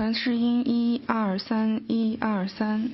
传试音123，123。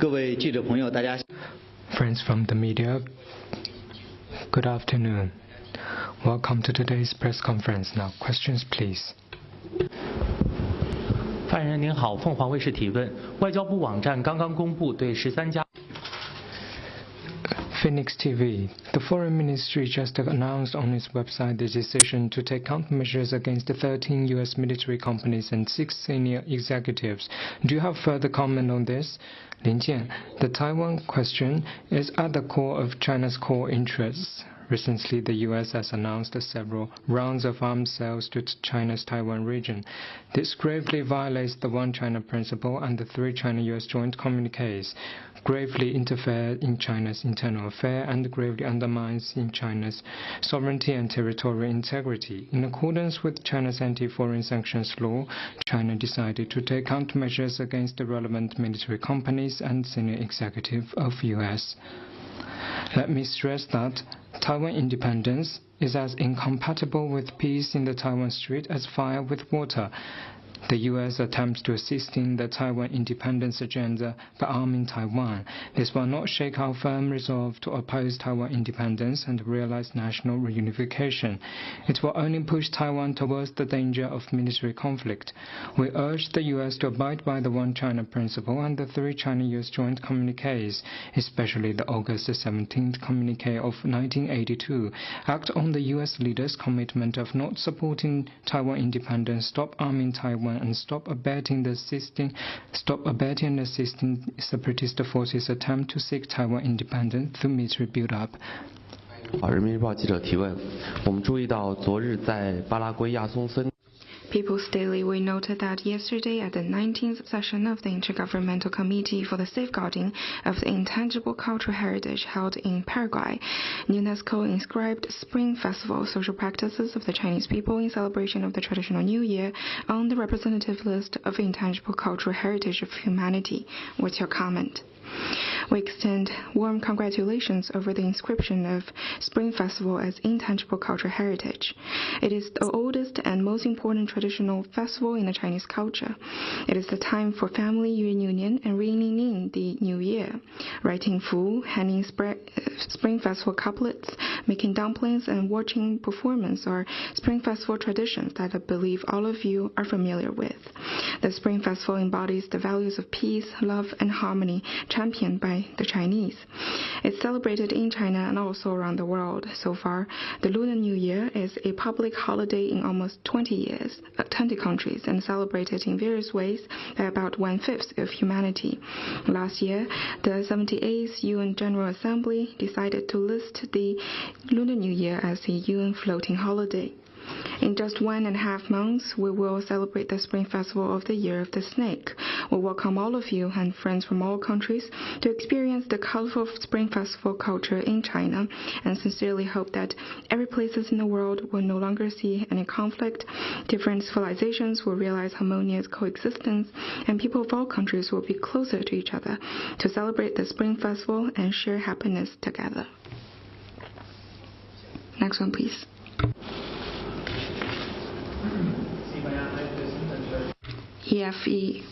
各位记者朋友，大家 Friends from the media, good afternoon. Welcome to today's press conference. Now, questions, please. 发言人您好，凤凰卫视提问：外交部网站刚刚公布对13家。 Phoenix TV. The Foreign Ministry just announced on its website the decision to take countermeasures against 13 U.S. military companies and 6 senior executives. Do you have further comment on this? Lin Jian, the Taiwan question is at the core of China's core interests. Recently, the U.S. has announced several rounds of arms sales to China's Taiwan region. This gravely violates the One China principle and the 3 China-U.S. joint communiques, gravely interferes in China's internal affairs, and gravely undermines in China's sovereignty and territorial integrity. In accordance with China's anti-foreign sanctions law, China decided to take countermeasures against the relevant military companies and senior executives of U.S. Let me stress that Taiwan independence is as incompatible with peace in the Taiwan Strait as fire with water. The U.S. attempts to assist in the Taiwan independence agenda by arming Taiwan. This will not shake our firm resolve to oppose Taiwan independence and realize national reunification. It will only push Taiwan towards the danger of military conflict. We urge the U.S. to abide by the One China principle and the 3 China-U.S. joint communiques, especially the August 17th communique of 1982, act on the U.S. leaders' commitment of not supporting Taiwan independence, stop arming Taiwan, and stop abetting and assisting separatist forces' attempt to seek Taiwan independence through military build-up. 人民日报记者提问：我们注意到昨日在巴拉圭亚松森。 People's Daily, we noted that yesterday at the 19th session of the Intergovernmental Committee for the Safeguarding of the Intangible Cultural Heritage held in Paraguay, UNESCO inscribed Spring Festival social practices of the Chinese people in celebration of the traditional New Year on the representative list of intangible cultural heritage of humanity. What's your comment? We extend warm congratulations over the inscription of Spring Festival as intangible cultural heritage. It is the oldest and most important traditional festival in the Chinese culture. It is the time for family reunion and ringing in the new year, writing fu, hanging Spring Festival couplets, making dumplings, and watching performance are Spring Festival traditions that I believe all of you are familiar with. The Spring Festival embodies the values of peace, love, and harmony championed by the Chinese. It's celebrated in China and also around the world. So far, the Lunar New Year is a public holiday in almost 20 countries and celebrated in various ways by about 1/5 of humanity. Last year, the 78th Yoon General Assembly decided to list the Lunar New Year as a Yoon floating holiday. In just 1.5 months, we will celebrate the Spring Festival of the Year of the Snake. We welcome all of you and friends from all countries to experience the colorful Spring Festival culture in China, and sincerely hope that every places in the world will no longer see any conflict, different civilizations will realize harmonious coexistence, and people of all countries will be closer to each other to celebrate the Spring Festival and share happiness together. Next one, please. EFE.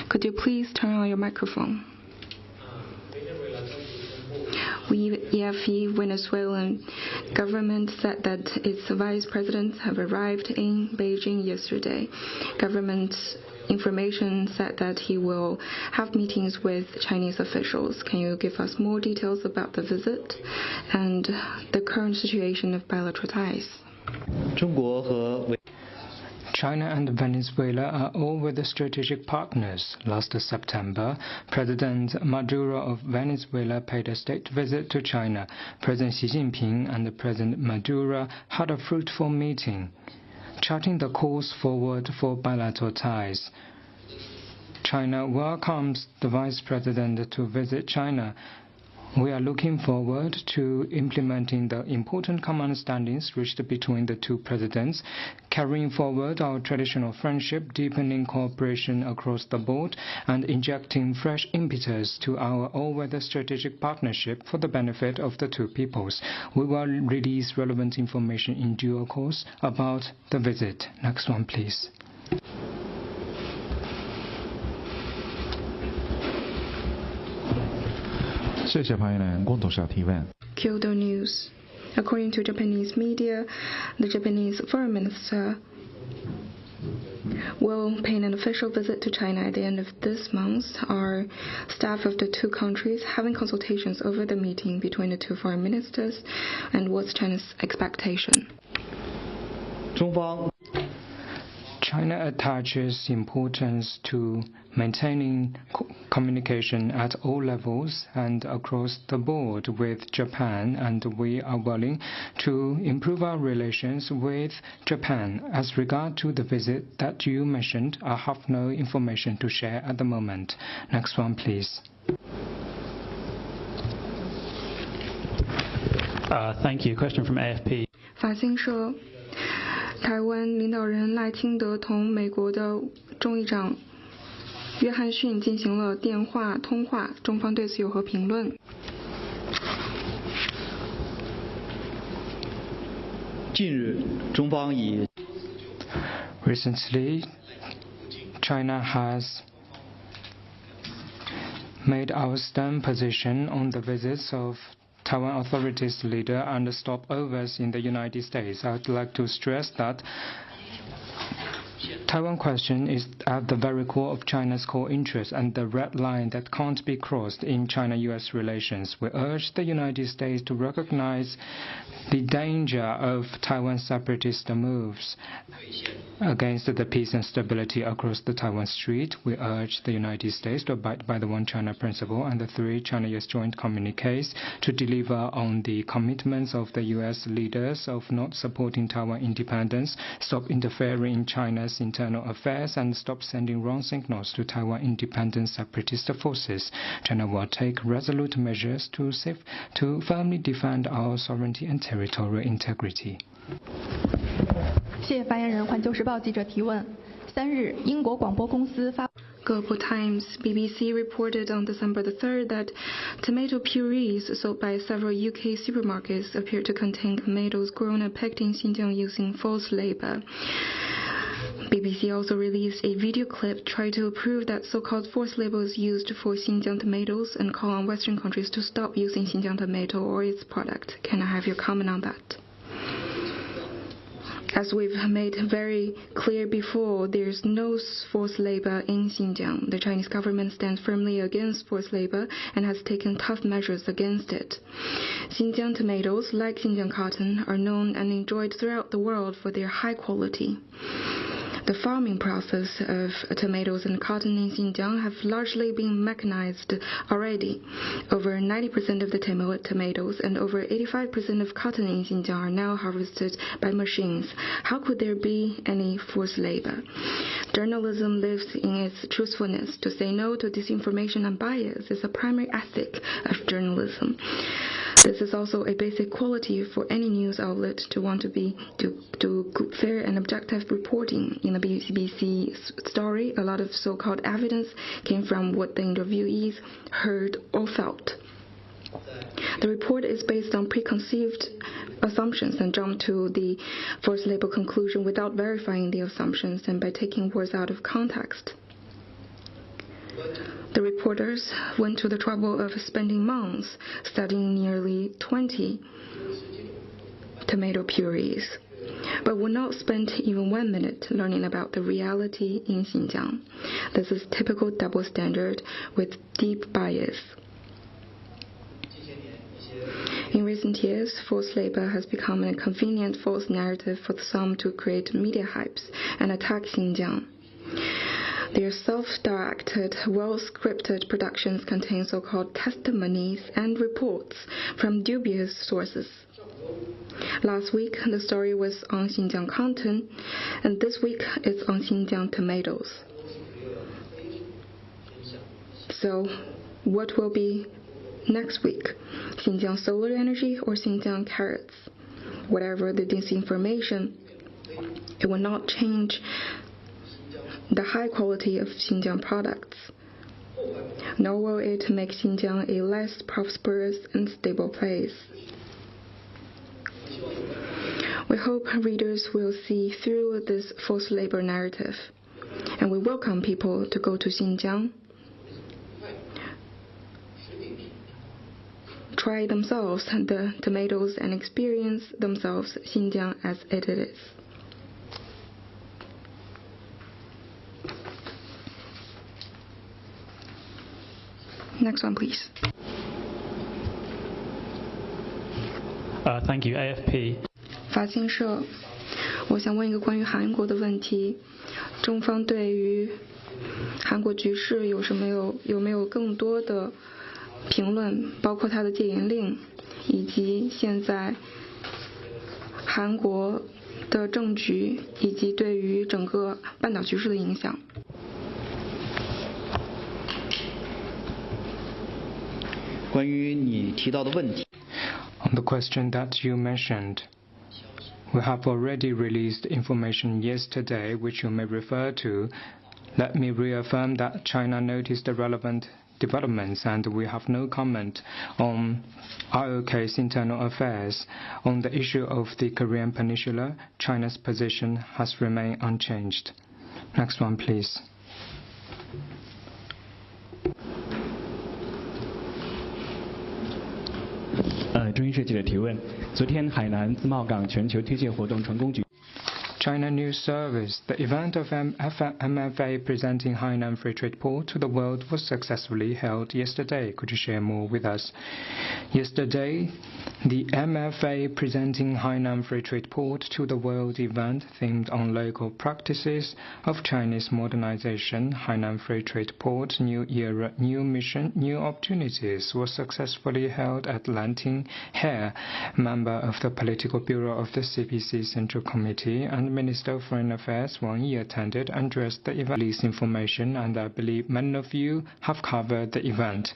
Could you please turn on your microphone? EFE Venezuelan government said that its vice presidents have arrived in Beijing yesterday. Government information said that he will have meetings with Chinese officials. Can you give us more details about the visit and the current situation of bilateral ties? China and Venezuela are always strategic partners. Last September, President Maduro of Venezuela paid a state visit to China. President Xi Jinping and President Maduro had a fruitful meeting, charting the course forward for bilateral ties. China welcomes the Vice President to visit China. We are looking forward to implementing the important common understandings reached between the two presidents, carrying forward our traditional friendship, deepening cooperation across the board, and injecting fresh impetus to our all-weather strategic partnership for the benefit of the two peoples. We will release relevant information in due course about the visit. Next one, please. 谢谢发言人龚董事长提问。 Kyoto News. According to Japanese media, the Japanese foreign minister will pay an official visit to China at the end of this month. Our staff of the two countries having consultations over the meeting between the two foreign ministers, and what's China's expectation? China attaches importance to maintaining communication at all levels and across the board with Japan, and we are willing to improve our relations with Japan. As regard to the visit that you mentioned, I have no information to share at the moment. Next one, please. Thank you. Question from AFP. 法新社，台湾领导人赖清德同美国的众议长约翰逊进行了电话通话，中方对此有何评论？ 近日，中方以 Recently, China has made our stern position on the visits of Taiwan authorities leader and stopovers in the United States. I would like to stress that Taiwan question is at the very core of China's core interests and the red line that can't be crossed in China-US relations. We urge the United States to recognize the danger of Taiwan separatist moves against the peace and stability across the Taiwan Strait. We urge the United States to abide by the One China principle and the three China-US joint communiques to deliver on the commitments of the U.S. leaders of not supporting Taiwan independence, stop interfering in China's internal affairs, and stop sending wrong signals to Taiwan independent separatist forces. China will take resolute measures to firmly defend our sovereignty and territorial integrity. 谢谢发言人。环球时报记者提问：3日，英国广播公司发。 Global Times BBC reported on December the 3rd that tomato purees sold by several UK supermarkets appear to contain tomatoes grown and picked in Xinjiang using false label. BBC also released a video clip trying to prove that so-called forced labels used for Xinjiang tomatoes and call on Western countries to stop using Xinjiang tomato or its product. Can I have your comment on that? As we've made very clear before, there's no forced labor in Xinjiang. The Chinese government stands firmly against forced labor and has taken tough measures against it. Xinjiang tomatoes, like Xinjiang cotton, are known and enjoyed throughout the world for their high quality. The farming process of tomatoes and cotton in Xinjiang have largely been mechanized already. Over 90% of the tomatoes and over 85% of cotton in Xinjiang are now harvested by machines. How could there be any forced labor? Journalism lives in its truthfulness. To say no to disinformation and bias is a primary ethic of journalism. This is also a basic quality for any news outlet to want to do fair and objective reporting. In the BBC story, a lot of so-called evidence came from what the interviewees heard or felt. The report is based on preconceived assumptions and jumped to the forced label conclusion without verifying the assumptions and by taking words out of context. The reporters went to the trouble of spending months studying nearly 20 tomato purees, but would not spend even 1 minute learning about the reality in Xinjiang. This is typical double standard with deep bias. In recent years, forced labor has become a convenient false narrative for some to create media hypes and attack Xinjiang. Their self-directed, well-scripted productions contain so-called testimonies and reports from dubious sources. Last week, the story was on Xinjiang cotton, and this week it's on Xinjiang tomatoes. So, what will be next week? Xinjiang solar energy or Xinjiang carrots? Whatever the disinformation, it will not change the high quality of Xinjiang products, nor will it make Xinjiang a less prosperous and stable place. We hope readers will see through this forced labor narrative, and we welcome people to go to Xinjiang try themselves the tomatoes and experience themselves Xinjiang as it is. Next one, please. Thank you, AFP. 法新社，我想问一个关于韩国的问题，中方对于韩国局势有没有更多的评论，包括它的戒严令，以及现在韩国的政局以及对于整个半岛局势的影响。关于你提到的问题。On the question that you mentioned, we have already released information yesterday which you may refer to. Let me reaffirm that China noticed the relevant developments and we have no comment on ROK's internal affairs. On the issue of the Korean Peninsula, China's position has remained unchanged. Next one, please. 中新社记者提问：昨天海南自贸港全球推介活动成功举。 China News Service, the event of MFA presenting Hainan Free Trade Port to the world was successfully held yesterday. Could you share more with us? Yesterday, the MFA presenting Hainan Free Trade Port to the world event themed on local practices of Chinese modernization, Hainan Free Trade Port, New Era, New Mission, New Opportunities was successfully held at Lanting Hare, member of the Political Bureau of the CPC Central Committee, and Minister of Foreign Affairs Wang attended and addressed the event. Released information, and I believe many of you have covered the event.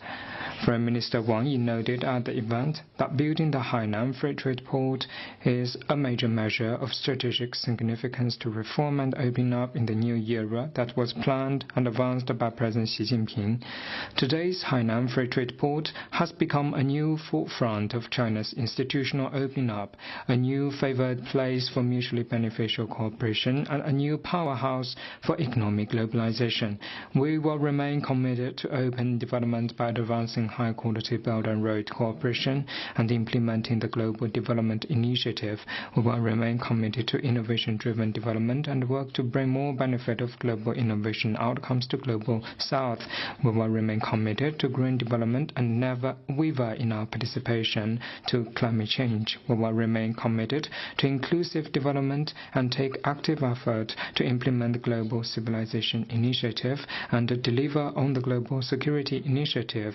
Foreign Minister Wang noted at the event that building the Hainan Free Trade Port is a major measure of strategic significance to reform and opening up in the new era that was planned and advanced by President Xi Jinping. Today's Hainan Free Trade Port has become a new forefront of China's institutional opening up, a new favored place for mutually beneficial cooperation, and a new powerhouse for economic globalization. We will remain committed to open development by advancing high-quality Belt and Road cooperation and implementing the Global Development Initiative. We will remain committed to innovation-driven development and work to bring more benefit of global innovation outcomes to Global South. We will remain committed to green development and never waver in our participation to climate change. We will remain committed to inclusive development and take active effort to implement the Global Civilization Initiative and deliver on the Global Security Initiative.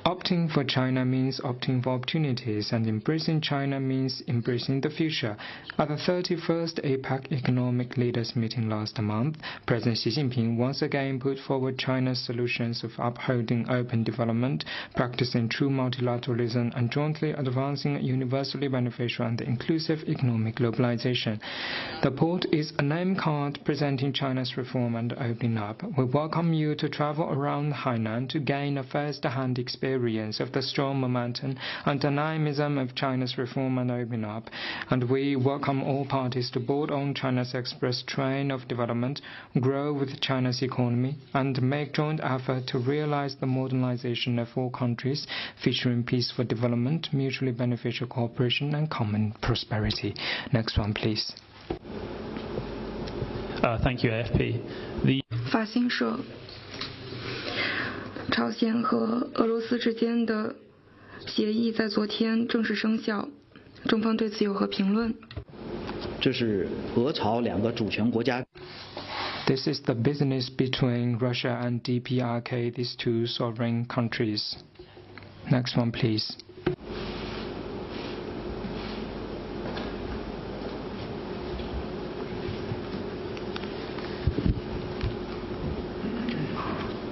Opting for China means opting for opportunities, and embracing China means embracing the future. At the 31st APEC Economic Leaders Meeting last month, President Xi Jinping once again put forward China's solutions of upholding open development, practicing true multilateralism, and jointly advancing universally beneficial and inclusive economic globalization. The port is a name card presenting China's reform and opening up. We welcome you to travel around Hainan to gain a first-hand experience of the strong momentum and dynamism of China's reform and opening up, and we welcome all parties to board on China's express train of development, grow with China's economy, and make joint effort to realize the modernization of all countries, featuring peaceful development, mutually beneficial cooperation, and common prosperity. Next one, please. Thank you, AFP. 法新社。朝鲜和俄罗斯之间的协议在昨天正式生效，中方对此有何评论？这是俄朝两个主权国家。This is the business between Russia and DPRK, these two sovereign countries. Next one, please.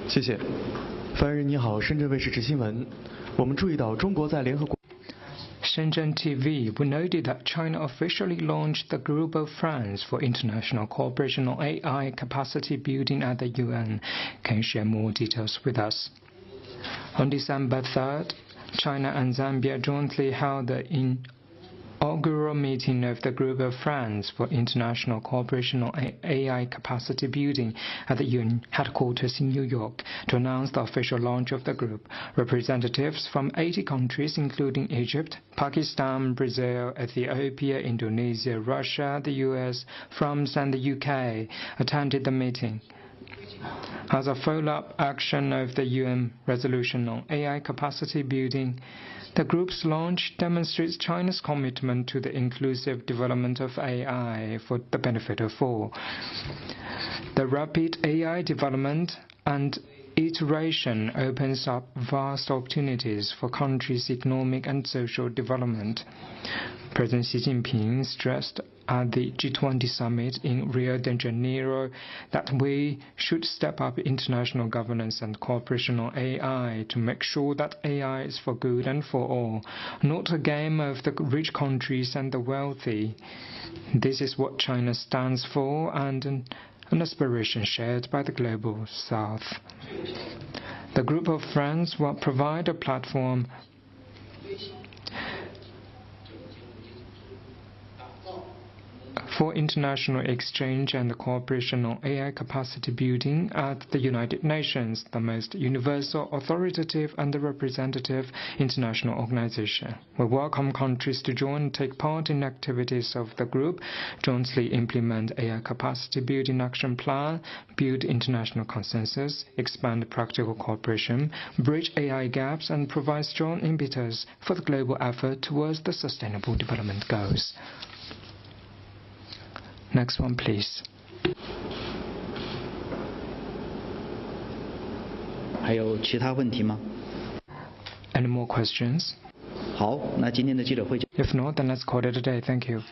谢谢。发言人你好，深圳卫视执新闻。我们注意到中国在联合国。Shenzhen TV, we noted that China officially launched the Global Friends for International Cooperation on AI Capacity Building at the UN. Can you share more details with us? On December 3rd, China and Zambia jointly held the inaugural meeting of the Group of Friends for International Cooperation on AI Capacity Building at the Yoon headquarters in New York to announce the official launch of the group. Representatives from 80 countries, including Egypt, Pakistan, Brazil, Ethiopia, Indonesia, Russia, the US, France, and the UK, attended the meeting. As a follow-up action of the UN resolution on AI capacity building, the group's launch demonstrates China's commitment to the inclusive development of AI for the benefit of all. The rapid AI development and iteration opens up vast opportunities for countries' economic and social development. President Xi Jinping stressed at the G20 summit in Rio de Janeiro that we should step up international governance and cooperation on AI to make sure that AI is for good and for all, not a game of the rich countries and the wealthy. This is what China stands for and an aspiration shared by the global South. The Group of Friends will provide a platform for international exchange and cooperation on AI capacity building at the United Nations, the most universal, authoritative, and representative international organization. We welcome countries to join and take part in activities of the group, jointly implement AI capacity building action plan, build international consensus, expand practical cooperation, bridge AI gaps, and provide strong impetus for the global effort towards the Sustainable Development Goals. Next one, please. 还有其他问题吗？ Any more questions? 好，那今天的记者会就。 If not, then let's call it a day. Thank you.